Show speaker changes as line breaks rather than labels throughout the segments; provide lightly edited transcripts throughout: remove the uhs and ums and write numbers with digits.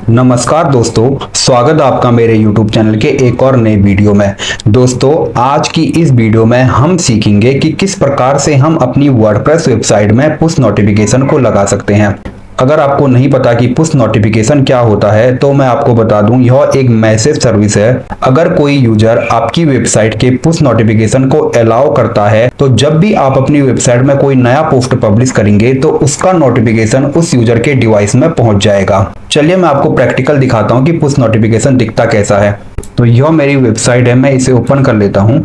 नमस्कार दोस्तों, स्वागत है आपका मेरे YouTube चैनल के एक और नए वीडियो में। दोस्तों, आज की इस वीडियो में हम सीखेंगे कि किस प्रकार से हम अपनी वर्डप्रेस वेबसाइट में पुश नोटिफिकेशन को लगा सकते हैं। अगर आपको नहीं पता कि पुश नोटिफिकेशन क्या होता है तो मैं आपको बता दूं, यह एक मैसेज सर्विस है। अगर कोई यूजर आपकी वेबसाइट के पुश नोटिफिकेशन को अलाउ करता है तो जब भी आप अपनी वेबसाइट में कोई नया पोस्ट पब्लिश करेंगे तो उसका नोटिफिकेशन उस यूजर के डिवाइस में पहुंच जाएगा। चलिए मैं आपको प्रैक्टिकल दिखाता हूं कि पुश नोटिफिकेशन दिखता कैसा है। तो यह मेरी वेबसाइट है, मैं इसे ओपन कर लेता हूं।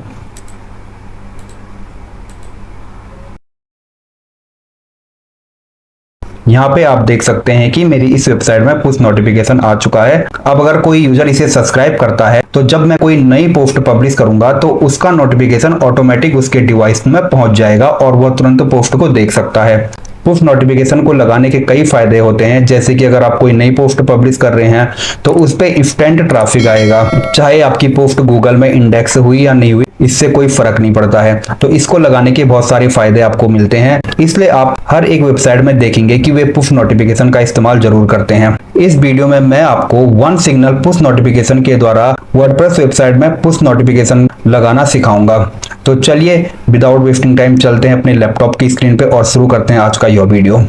यहाँ पे आप देख सकते हैं कि मेरी इस वेबसाइट में पुश नोटिफिकेशन आ चुका है। अब अगर कोई यूजर इसे सब्सक्राइब करता है तो जब मैं कोई नई पोस्ट पब्लिश करूंगा तो उसका नोटिफिकेशन ऑटोमेटिक उसके डिवाइस में पहुंच जाएगा और वह तुरंत पोस्ट को देख सकता है। पुश नोटिफिकेशन को लगाने के कई फायदे होते हैं, जैसे कि अगर आप कोई नई पोस्ट पब्लिश कर रहे हैं तो उस पे इंस्टेंट ट्रैफिक आएगा। चाहे आपकी पोस्ट गूगल में इंडेक्स हुई या नहीं हुई, इससे कोई फर्क नहीं पड़ता है। तो इसको लगाने के बहुत सारे फायदे आपको मिलते हैं, इसलिए आप हर एक वेबसाइट में देखेंगे कि वे पुश नोटिफिकेशन का इस्तेमाल जरूर करते हैं। इस वीडियो में मैं आपको वन सिग्नल पुश नोटिफिकेशन के द्वारा वर्डप्रेस वेबसाइट में पुश नोटिफिकेशन लगाना सिखाऊंगा। तो चलिए विदाउट वेस्टिंग टाइम चलते हैं अपने लैपटॉप की स्क्रीन पे और शुरू करते हैं आज का यह वीडियो।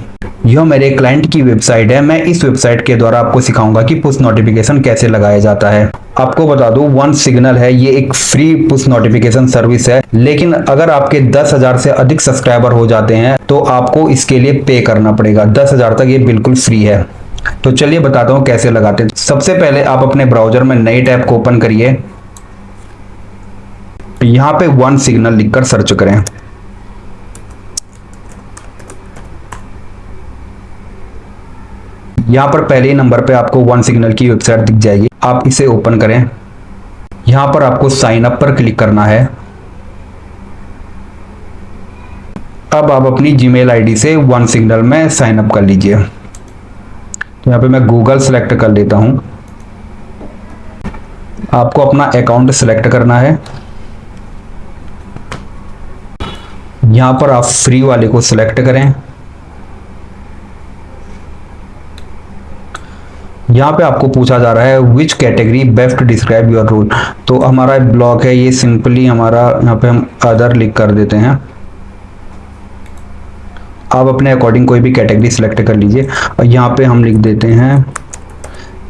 यह मेरे क्लाइंट की वेबसाइट है। मैं इस वेबसाइट के द्वारा आपको सिखाऊंगा कि पुश नोटिफिकेशन कैसे लगाया जाता है। आपको बता दूं, वन सिग्नल है, ये एक फ्री पुश नोटिफिकेशन सर्विस है, लेकिन अगर आपके 10,000 से अधिक सब्सक्राइबर हो जाते हैं तो आपको इसके लिए पे करना पड़ेगा। 10,000 तक ये बिल्कुल फ्री है। तो चलिए बताता हूँ कैसे लगाते हैं। सबसे पहले आप अपने ब्राउजर में नई टैब को ओपन करिए। यहाँ पे वन सिग्नल लिखकर सर्च करें। यहाँ पर पहले नंबर पे आपको वन सिग्नल की वेबसाइट दिख जाएगी, आप इसे ओपन करें। यहाँ पर आपको साइन अप पर क्लिक करना है। अब आप अपनी जीमेल आईडी से वन सिग्नल में साइन अप कर लीजिए। तो यहाँ पे मैं गूगल सेलेक्ट कर लेता हूँ। आपको अपना अकाउंट सेलेक्ट करना है। यहाँ पर आप फ्री वाले को सिलेक्ट करें। यहाँ पे आपको पूछा जा रहा है which category best describe your role. तो हमारा ब्लॉग है ये, सिंपली हमारा यहाँ पे हम अदर लिख कर देते हैं। आप अपने अकॉर्डिंग कोई भी कैटेगरी सिलेक्ट कर लीजिए और यहाँ पे हम लिख देते हैं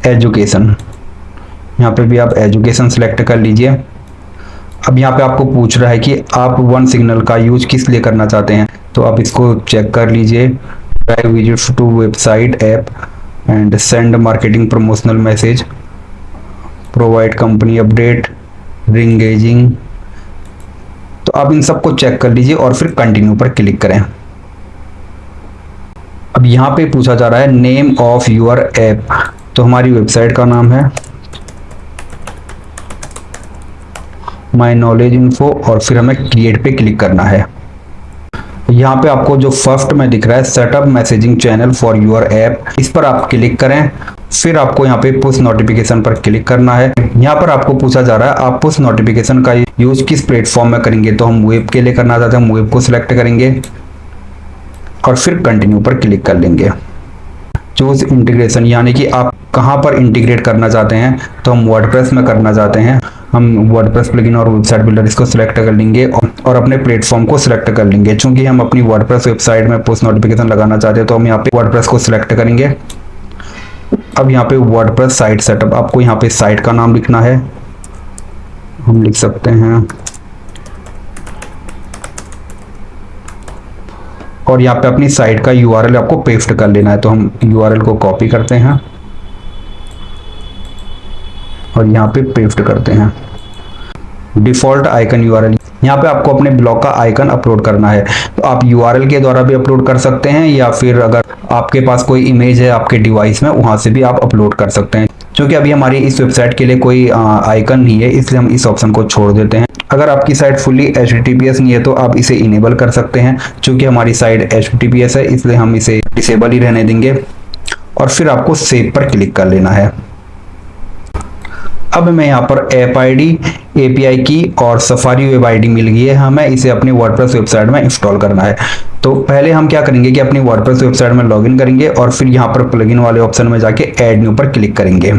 एजुकेशन। यहाँ पे भी आप एजुकेशन सिलेक्ट कर लीजिए। अब यहाँ पे आपको पूछ रहा है कि आप वन सिग्नल का यूज किस लिए करना चाहते हैं, तो आप इसको चेक कर लीजिए। Drive visit to website app and send marketing promotional message, provide company update, reengaging. तो आप इन सबको चेक कर लीजिए और फिर कंटिन्यू पर क्लिक करें। अब यहाँ पे पूछा जा रहा है नेम ऑफ योर ऐप। तो हमारी वेबसाइट का नाम है माई नॉलेज इन्फो और फिर हमें क्रिएट पे क्लिक करना है। यहाँ पे आपको जो फर्स्ट में दिख रहा है setup messaging channel for your app, इस पर आप क्लिक करें। फिर आपको यहाँ पे पुश नोटिफिकेशन पर क्लिक करना है। यहाँ पर आपको पूछा जा रहा है आप पुश नोटिफिकेशन का यूज किस प्लेटफॉर्म में करेंगे, तो हम वेब के लिए करना चाहते हैं, हम वेब को सिलेक्ट करेंगे और फिर कंटिन्यू पर क्लिक कर लेंगे। चूज इंटीग्रेशन, यानी कि आप कहाँ पर इंटीग्रेट करना चाहते हैं, तो हम वर्डप्रेस में करना चाहते हैं। हम वर्डप्रेस प्लगइन और वेबसाइट बिल्डर इसको सिलेक्ट कर लेंगे और अपने प्लेटफॉर्म को सिलेक्ट कर लेंगे। चूंकि हम अपनी वर्डप्रेस वेबसाइट में पुश नोटिफिकेशन लगाना चाहते हैं तो हम यहाँ पे वर्डप्रेस को सिलेक्ट करेंगे। अब यहाँ पे वर्डप्रेस साइट सेटअप, आपको यहाँ पे साइट का नाम लिखना है। हम लिख सकते हैं और यहाँ पे अपनी साइट का यूआरएल आपको पेस्ट कर लेना है। तो हम यूआरएल को कॉपी करते हैं और यहाँ पे पेस्ट करते हैं। डिफॉल्ट आइकन यूआरएल, यहाँ पे आपको अपने ब्लॉग का आइकन अपलोड करना है। तो आप यूआरएल के द्वारा भी अपलोड कर सकते हैं या फिर अगर आपके पास कोई इमेज है आपके डिवाइस में, वहां से भी आप अपलोड कर सकते हैं। क्योंकि अभी हमारी इस वेबसाइट के लिए कोई आइकन नहीं है, इसलिए हम इस ऑप्शन को छोड़ देते हैं। अगर आपकी साइट फुल्ली HTTPS नहीं है तो आप इसे इनेबल कर सकते हैं। चूंकि हमारी साइट HTTPS है इसलिए हम इसे डिसेबल ही रहने देंगे और फिर आपको सेव पर क्लिक कर लेना है। अब हमें यहाँ पर ऐप आईडी, API की और सफारी वेब आईडी मिल गई है, हमें इसे अपनी वर्डप्रेस वेबसाइट में इंस्टॉल करना है। तो पहले हम क्या करेंगे कि अपनी वर्डप्रेस वेबसाइट में लॉगिन करेंगे और फिर यहाँ पर प्लगइन वाले ऑप्शन में जाके ऐड न्यू पर क्लिक करेंगे।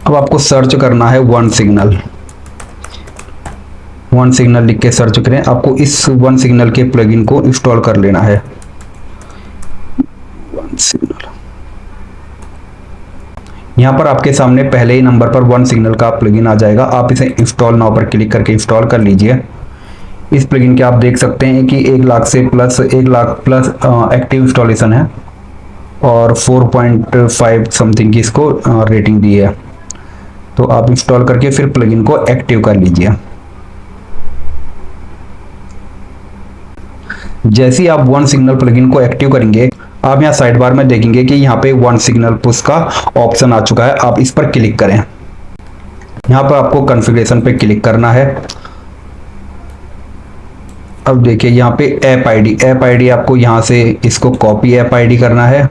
अब आपको सर्च करना है वन सिग्नल लिख के सर्च करें। आपको इस वन सिग्नल के प्लगइन को इंस्टॉल कर लेना है। वन सिग्नल, यहाँ पर आपके सामने पहले ही नंबर पर वन सिग्नल का प्लगइन आ जाएगा। आप इसे इंस्टॉल नाउ पर क्लिक करके इंस्टॉल कर लीजिए। इस प्लगइन के आप देख सकते हैं कि 1 लाख प्लस एक्टिव इंस्टॉलेशन है और 4.5 समथिंग की इसको रेटिंग दी है। तो आप इंस्टॉल करके फिर प्लगइन को एक्टिव कर लीजिए। जैसे ही आप वन सिग्नल प्लगइन को एक्टिव करेंगे, आप यहाँ साइड बार में देखेंगे कि यहाँ पे वन सिग्नल पुश का ऑप्शन आ चुका है। आप इस पर क्लिक करें। यहाँ पर आपको कॉन्फ़िगरेशन पे क्लिक करना है। अब देखिए यहाँ पे ऐप आईडी आपको यहाँ से इसको कॉपी ऐप आईडी करना है,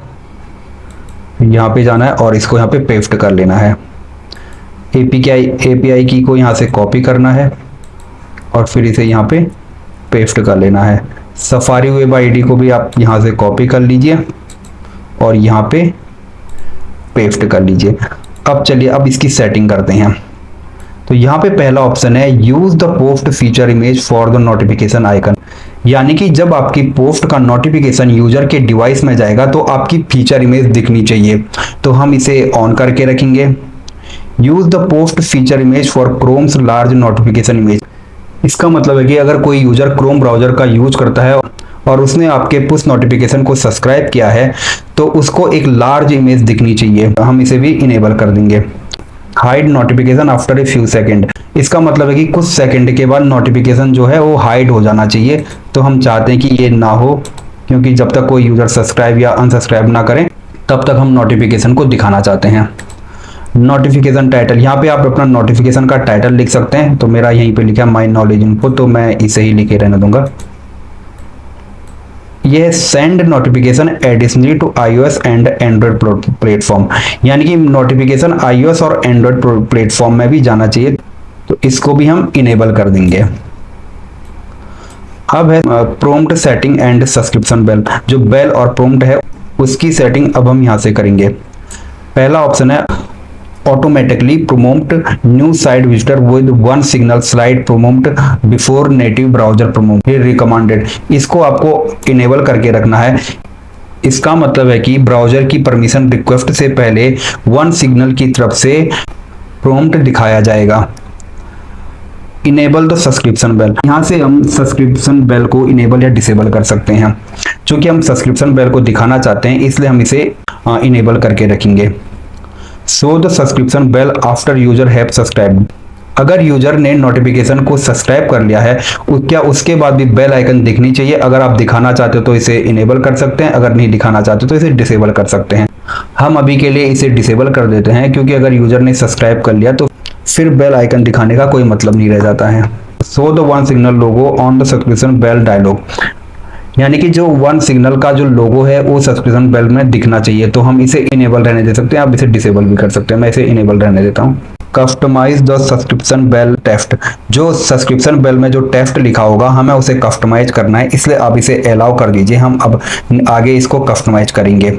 यहाँ पे जाना है और इसको यहाँ पे पेस्ट कर लेना है। एपीआई की को यहाँ से कॉपी करना है और फिर इसे यहाँ पे पेस्ट कर लेना है। सफारी वेब आईडी को भी आप यहाँ से कॉपी कर लीजिए और यहाँ पे पेस्ट कर लीजिए। अब चलिए अब इसकी सेटिंग करते हैं। तो यहाँ पे पहला ऑप्शन है use the post feature image for the notification icon, यानी कि जब आपकी पोस्ट का नोटिफिकेशन यूजर के डिवाइस में जाएगा तो आपकी फीचर इमेज दिखनी चाहिए। तो हम इसे ऑन करके रखेंगे। Use the post feature image for chromes large notification image, इसका मतलब है कि अगर कोई यूजर क्रोम ब्राउजर का यूज करता है और उसने आपके पुश नोटिफिकेशन को सब्सक्राइब किया है तो उसको एक लार्ज इमेज दिखनी चाहिए। हम इसे भी इनेबल कर देंगे। Hide notification after a few second, इसका मतलब है कि कुछ सेकंड के बाद नोटिफिकेशन जो है वो हाइड हो जाना चाहिए। तो हम चाहते हैं कि ये ना हो, क्योंकि जब तक कोई यूजर सब्सक्राइब या अनसब्सक्राइब ना करें तब तक हम नोटिफिकेशन को दिखाना चाहते हैं। नोटिफिकेशन टाइटल, यहाँ पे आप अपना नोटिफिकेशन का टाइटल लिख सकते हैं। तो मेरा यहीं पे लिखा है माय नॉलेज इन्फो, तो मैं इसे ही लिखे रहने दूंगा। ये send notification additionally to iOS and android platform, यानी कि नोटिफिकेशन iOS और एंड्रॉइड प्लेटफॉर्म में भी जाना चाहिए। तो इसको भी हम इनेबल कर देंगे। अब है prompt setting and subscription bell, जो बेल और प्रॉम्प्ट है उसकी सेटिंग अब हम यहाँ से करेंगे। पहला ऑप्शन है automatically promote new site visitor with one signal slide promote before native browser promote recommended, इसको आपको इनेबल करके रखना है। इसका मतलब है कि ब्राउजर की परमिशन रिक्वेस्ट से पहले वन सिग्नल की तरफ से प्रॉम्प्ट दिखाया जाएगा। इनेबल द सब्सक्रिप्शन बेल, यहाँ से हम सब्सक्रिप्शन बेल को इनेबल या डिसेबल कर सकते हैं। चूंकि हम सब्सक्रिप्शन बेल को दिखाना चाहते हैं इसलिए हम इसे इनेबल करके रखेंगे। Show the subscription bell after user have subscribe, अगर यूजर ने नोटिफिकेशन को सब्सक्राइब कर लिया है क्या उसके बाद भी बेल आइकन दिखनी चाहिए। अगर आप दिखाना चाहते हो तो इसे इनेबल कर सकते हैं, अगर नहीं दिखाना चाहते तो इसे डिसेबल कर सकते हैं। हम अभी के लिए इसे डिसेबल कर देते हैं, क्योंकि अगर यूजर ने सब्सक्राइब कर लिया तो फिर बेल आइकन दिखाने का कोई मतलब नहीं रह जाता है। Show the one signal logo on the subscription bell dialog, यानी कि जो वन सिग्नल का जो लोगो है वो सब्सक्रिप्शन बेल में दिखना चाहिए। तो हम इसे इनेबल रहने दे सकते हैं, आप इसे डिसेबल भी कर सकते हैं। मैं इसे इनेबल रहने देता हूँ। Customise the subscription bell text, जो सब्सक्रिप्शन बेल में जो टेक्स्ट लिखा होगा हमें उसे कस्टमाइज करना है, इसलिए आप इसे अलाउ कर दीजिए। हम अब आगे इसको कस्टमाइज करेंगे।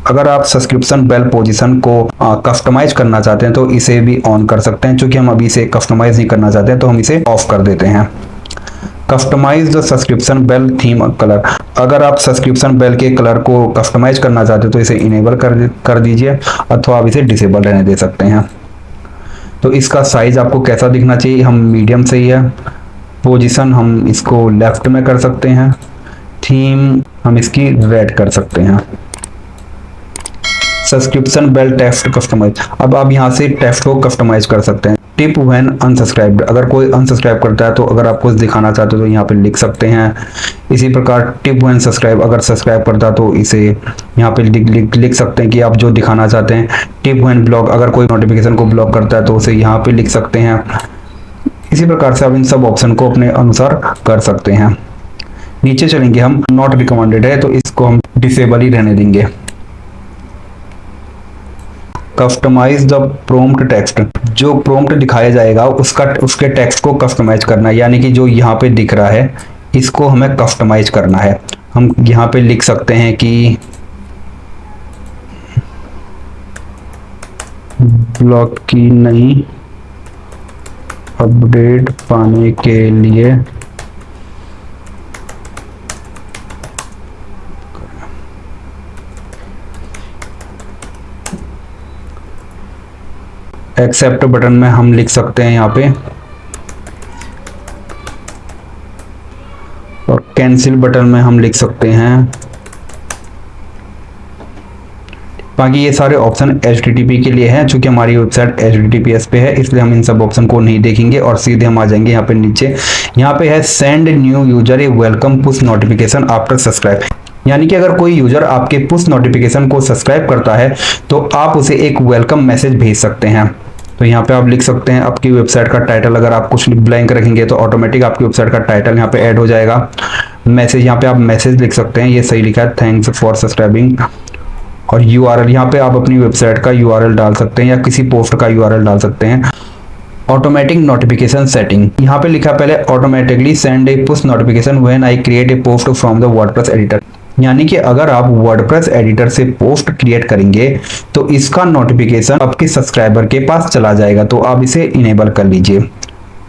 अगर आप सब्सक्रिप्शन बेल पोजीशन को कस्टमाइज करना चाहते हैं तो इसे भी ऑन कर सकते हैं। चूंकि हम अभी इसे कस्टमाइज नहीं करना चाहते हैं तो हम इसे ऑफ कर देते हैं। Customise the subscription bell theme colour, अगर आप सब्सक्रिप्शन बेल के कलर को कस्टमाइज करना चाहते हो तो इसे इनेबल कर दीजिए, अथवा आप इसे डिसेबल रहने दे सकते हैं। तो इसका साइज आपको कैसा दिखना चाहिए, हम मीडियम से ही है। पोजीशन हम इसको लेफ्ट में कर सकते हैं। थीम हम इसकी रेड कर सकते हैं। सब्सक्रिप्शन बेल टेक्स्ट कस्टमाइज, अब आप यहाँ से टेक्स्ट को कस्टमाइज कर सकते हैं। टिप व्हेन अनसब्सक्राइब्ड, अगर कोई अनसब्सक्राइब करता है तो अगर आप कुछ दिखाना चाहते हो तो यहाँ पे लिख सकते हैं। इसी प्रकार टिप व्हेन सब्सक्राइब, अगर सब्सक्राइब करता है तो इसे यहाँ पे लिख सकते हैं कि आप जो दिखाना चाहते हैं। टिप व्हेन ब्लॉक, अगर कोई नोटिफिकेशन को ब्लॉक करता है तो उसे यहाँ पे लिख सकते हैं। इसी प्रकार से आप इन सब ऑप्शन को अपने अनुसार कर सकते हैं। नीचे चलेंगे हम, नॉट रिकमेंडेड है तो इसको हम डिसेबल ही रहने देंगे। कस्टमाइज द प्रॉम्प्ट टेक्स्ट, जो प्रॉम्प्ट दिखाया जाएगा उसके टेक्स्ट को कस्टमाइज करना है, यानी कि जो यहाँ पे दिख रहा है इसको हमें कस्टमाइज करना है। हम यहाँ पे लिख सकते हैं कि ब्लॉग की नई अपडेट पाने के लिए एक्सेप्ट बटन में हम लिख सकते हैं यहाँ पे, और कैंसिल बटन में हम लिख सकते हैं। बाकी ये सारे ऑप्शन HTTP के लिए हैं, चूंकि हमारी वेबसाइट HTTPS पे है इसलिए हम इन सब ऑप्शन को नहीं देखेंगे और सीधे हम आ जाएंगे यहाँ पे नीचे। यहाँ पे है send new user a welcome push notification after subscribe, यानी कि अगर कोई यूजर आपके पुश नोटिफिकेशन को सब्सक्राइब करता है तो आप उसे एक वेलकम मैसेज भेज सकते हैं। तो यहाँ पे आप लिख सकते हैं आपकी वेबसाइट का टाइटल, अगर आप कुछ ब्लैंक रखेंगे तो ऑटोमेटिक आपकी वेबसाइट का टाइटल यहाँ पे ऐड हो जाएगा। मैसेज, यहाँ पे आप मैसेज लिख सकते हैं, ये सही लिखा है, थैंक्स फॉर सब्सक्राइबिंग। और URL, यहाँ पे आप अपनी वेबसाइट का URL डाल सकते हैं या किसी पोस्ट का URL डाल सकते हैं। ऑटोमेटिक नोटिफिकेशन सेटिंग, यहाँ पे लिखा पहले automatically send A push notification when I create a post from the WordPress editor, यानी कि अगर आप वर्डप्रेस एडिटर से पोस्ट क्रिएट करेंगे तो इसका नोटिफिकेशन आपके सब्सक्राइबर के पास चला जाएगा, तो आप इसे इनेबल कर लीजिए।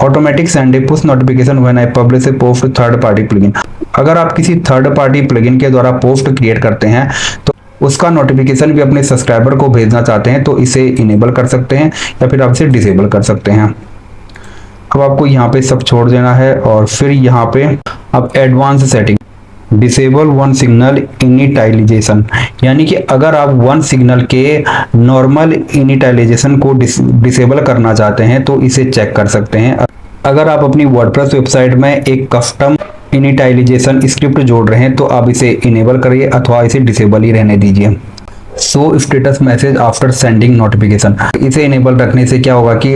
Automatic send A push notification when I publish A post third party plugin, अगर आप किसी थर्ड पार्टी प्लगइन के द्वारा पोस्ट क्रिएट करते हैं तो उसका नोटिफिकेशन भी अपने सब्सक्राइबर को भेजना चाहते हैं तो इसे इनेबल कर सकते हैं या फिर आप इसे डिसेबल कर सकते हैं। अब आपको यहाँ पे सब छोड़ देना है और फिर यहाँ पे अब advance setting, disable one signal initialisation, यानी कि अगर आप वन सिग्नल के नॉर्मल इनिटाइलाइजेशन को डिसेबल करना चाहते हैं तो इसे चेक कर सकते हैं। अगर आप अपनी वर्डप्रेस वेबसाइट में एक कस्टम इनिटाइलाइजेशन स्क्रिप्ट जोड़ रहे हैं तो आप इसे इनेबल करिए अथवा इसे डिसेबल ही रहने दीजिए। So status message after sending notification, इसे इनेबल रखने से क्या होगा कि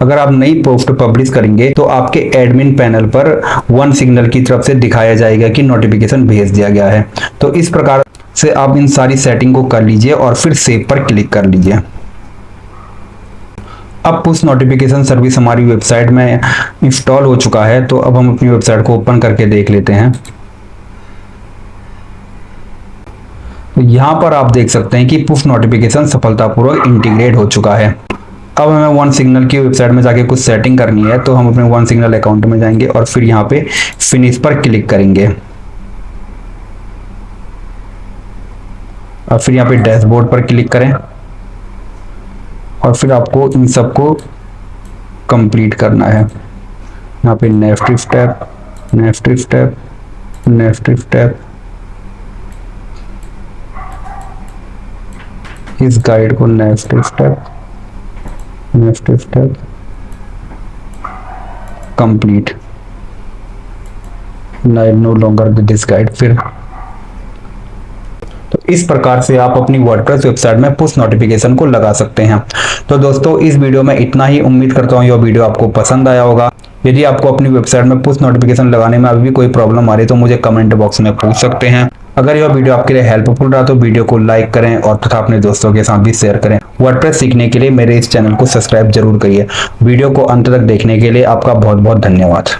अगर आप नई पोस्ट पब्लिश करेंगे तो आपके एडमिन पैनल पर वन सिग्नल की तरफ से दिखाया जाएगा कि नोटिफिकेशन भेज दिया गया है। तो इस प्रकार से आप इन सारी सेटिंग को कर लीजिए और फिर सेव पर क्लिक कर लीजिए। अब पुश नोटिफिकेशन सर्विस हमारी वेबसाइट में इंस्टॉल हो चुका है, तो अब हम अपनी वेबसाइट को ओपन करके देख लेते हैं। तो यहाँ पर आप देख सकते हैं कि पुश नोटिफिकेशन सफलतापूर्वक इंटीग्रेट हो चुका है। अब हमें वन सिग्नल की वेबसाइट में जाके कुछ सेटिंग करनी है, तो हम अपने वन सिग्नल अकाउंट में जाएंगे और फिर यहाँ पे फिनिश पर क्लिक करेंगे और फिर यहाँ पे डैशबोर्ड पर क्लिक करें और फिर आपको इन सबको कंप्लीट करना है। यहाँ पे next step, next step, next step, इस गाइड को next step, next step, complete, no longer this guide. फिर तो इस प्रकार से आप अपनी वर्डप्रेस वेबसाइट में पुश नोटिफिकेशन को लगा सकते हैं। तो दोस्तों इस वीडियो में इतना ही, उम्मीद करता हूँ यह वीडियो आपको पसंद आया होगा। यदि आपको अपनी वेबसाइट में पुश नोटिफिकेशन लगाने में अभी भी कोई प्रॉब्लम आ रही है तो मुझे कमेंट बॉक्स में पूछ सकते हैं। अगर यह वीडियो आपके लिए हेल्पफुल रहा तो वीडियो को लाइक करें और तथा अपने दोस्तों के साथ भी शेयर करें। वर्डप्रेस सीखने के लिए मेरे इस चैनल को सब्सक्राइब जरूर करिए। वीडियो को अंत तक देखने के लिए आपका बहुत बहुत धन्यवाद।